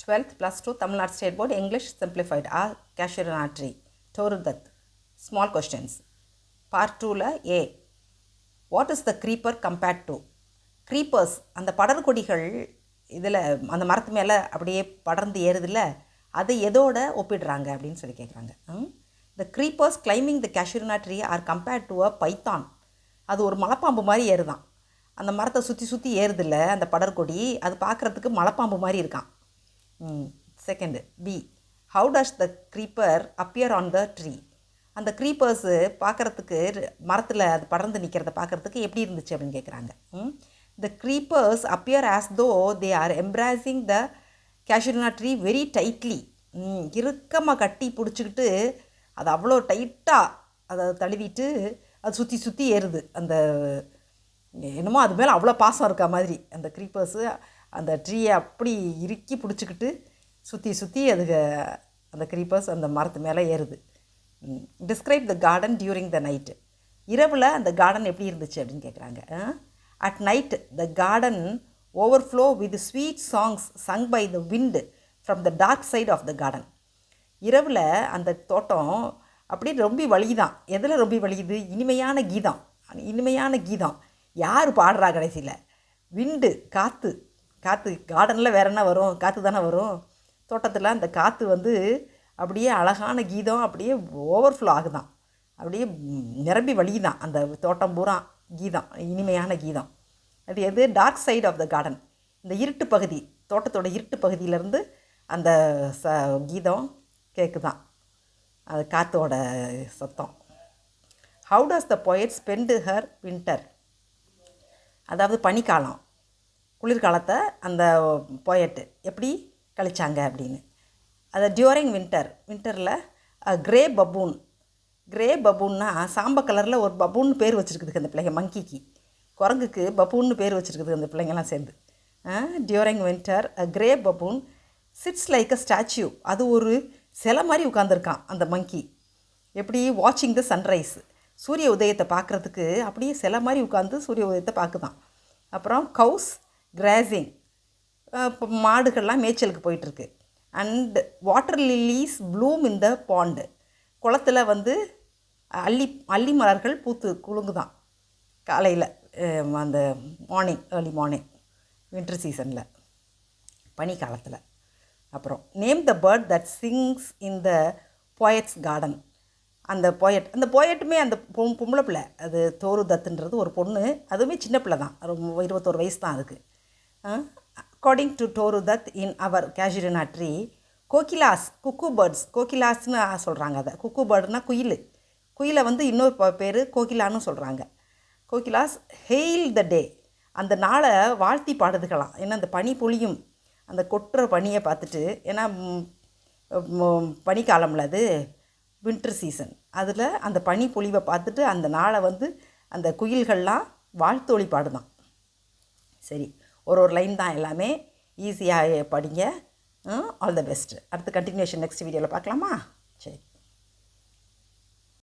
12th plus 2 Tamil Nadu State Board English Simplified Casuarina tree Toruduth. Small questions. Part 2 A. What is the creeper compared to? Creepers அந்த படர்கொடிகள் இதில் அந்த மரத்து மேலே அப்படியே படர்ந்து ஏறுதில்ல, அதை எதோட ஒப்பிடுறாங்க அப்படின்னு சொல்லி கேட்குறாங்க. The creepers climbing the casuarina tree are compared to a python. அது ஒரு மலைப்பாம்பு மாதிரி ஏறுதான். அந்த மரத்தை சுற்றி சுற்றி ஏறுதில்ல அந்த படர்கொடி, அது பார்க்குறதுக்கு மலைப்பாம்பு மாதிரி இருக்கான். Second B. How does the creeper appear on the tree? அந்த க்ரீப்பர்ஸு பார்க்குறதுக்கு மரத்தில் அது படர்ந்து நிற்கிறத பார்க்குறதுக்கு எப்படி இருந்துச்சு அப்படின்னு கேட்குறாங்க. The creepers appear as though they are embracing the casuarina tree very tightly. இறுக்கமாக கட்டி பிடிச்சிக்கிட்டு அது அவ்வளோ டைட்டாக அதை தழுவிட்டு அது சுற்றி சுற்றி ஏறுது. அந்த என்னமோ அது மேலே அவ்வளோ பாசம் இருக்கா மாதிரி அந்த க்ரீப்பர்ஸு அந்த ட்ரீயை அப்படி இறுக்கி பிடிச்சிக்கிட்டு சுற்றி சுற்றி அதுக்கு அந்த க்ரீப்பர்ஸ் அந்த மரத்து மேலே ஏறுது. Describe the garden during the night. இரவில் அந்த கார்டன் எப்படி இருந்துச்சு அப்படின்னு கேட்குறாங்க. At night the garden overflow with sweet songs sung by the wind from the dark side of the garden. இரவில் அந்த தோட்டம் அப்படியே ரொம்ப வலிதான். எதில் ரொம்ப வலியுது? இனிமையான கீதம். இனிமையான கீதம் யார் பாடுறா கடைசியில்? விண்டு, காற்று. காற்று கார்டனில் வேறு என்ன வரும்? காற்று தானே வரும். தோட்டத்தில் அந்த காற்று வந்து அப்படியே அழகான கீதம் அப்படியே ஓவர்ஃப்ளோ ஆகுதான், அப்படியே நிரம்பி வலிதான் அந்த தோட்டம் பூரா கீதம், இனிமையான கீதம். அது எது? Dark side of the garden. இந்த இருட்டு பகுதி, தோட்டத்தோட இருட்டு பகுதியிலேருந்து அந்த கீதம் கேட்குதான், அது காற்றோட சத்தம். How does the poet spend her winter? அதாவது பனிக்காலம், குளிர்காலத்தை அந்த போயட்டு எப்படி கழிச்சாங்க அப்படின்னு. அது டியூரிங் வின்டரில் கிரே பபூன். கிரே பபூன்னா சாம்ப கலரில் ஒரு பபூன்னு பேர் வச்சுருக்குதுக்கு அந்த பிள்ளைங்க, மங்கிக்கு, குரங்குக்கு பபூன்னு பேர் வச்சுருக்குது அந்த பிள்ளைங்கள்லாம் சேர்ந்து. During winter grey baboon chits like அ ஸ்டாச்சு. அது ஒரு சிலை மாதிரி உட்காந்துருக்கான் அந்த மங்கி. எப்படி? வாட்சிங் த சன்ரைஸ், சூரிய உதயத்தை பார்க்குறதுக்கு அப்படியே சிலை மாதிரி உட்காந்து சூரிய உதயத்தை பார்க்குதான். அப்புறம் கவுஸ் கிராசிங், இப்போ மாடுகள்லாம் மேய்ச்சலுக்கு போயிட்டுருக்கு. And water lilies bloom in the pond, குளத்தில் வந்து அல்லி மலர்கள் பூத்து குலுங்குதான் காலையில், அந்த மார்னிங், ஏர்லி மார்னிங், வின்டர் சீசனில், பனி காலத்தில். அப்புறம் name the bird that sings in the poet's garden. அந்த போயட்டுமே அந்த பொம்பளை பிள்ளை, அது தோருதத்துன்றது ஒரு பொண்ணு, அதுவுமே சின்ன பிள்ளை தான், 21 வயசு தான் அதுக்கு. According to Toru Dutt in our casuarina tree, கோகிலாஸ், குக்கு பேர்ட்ஸ், கோகிலாஸ்னு சொல்கிறாங்க. அதை குக்கு பேர்டுனா குயில், குயிலை வந்து இன்னொரு பேர் கோகிலான்னு சொல்கிறாங்க. கோகிலாஸ் ஹெயில் த டே, அந்த நாளை வாழ்த்தி பாடுதுகளாம். ஏன்னா அந்த பனி பொழியும், அந்த கொட்டுற பனியை பார்த்துட்டு, ஏன்னா பனிக்காலம்ல அது வின்டர் சீசன், அதில் அந்த பனி பொழிவை பார்த்துட்டு அந்த நாளை வந்து அந்த குயில்கள்லாம் வாழ்த்தொழி பாடுதான். சரி, ஒரு லைன் தான், எல்லாமே ஈஸியாக படிங்க. All the best. அடுத்து கண்டினியூஷன் நெக்ஸ்ட் வீடியோவில் பார்க்கலாமா? சரி.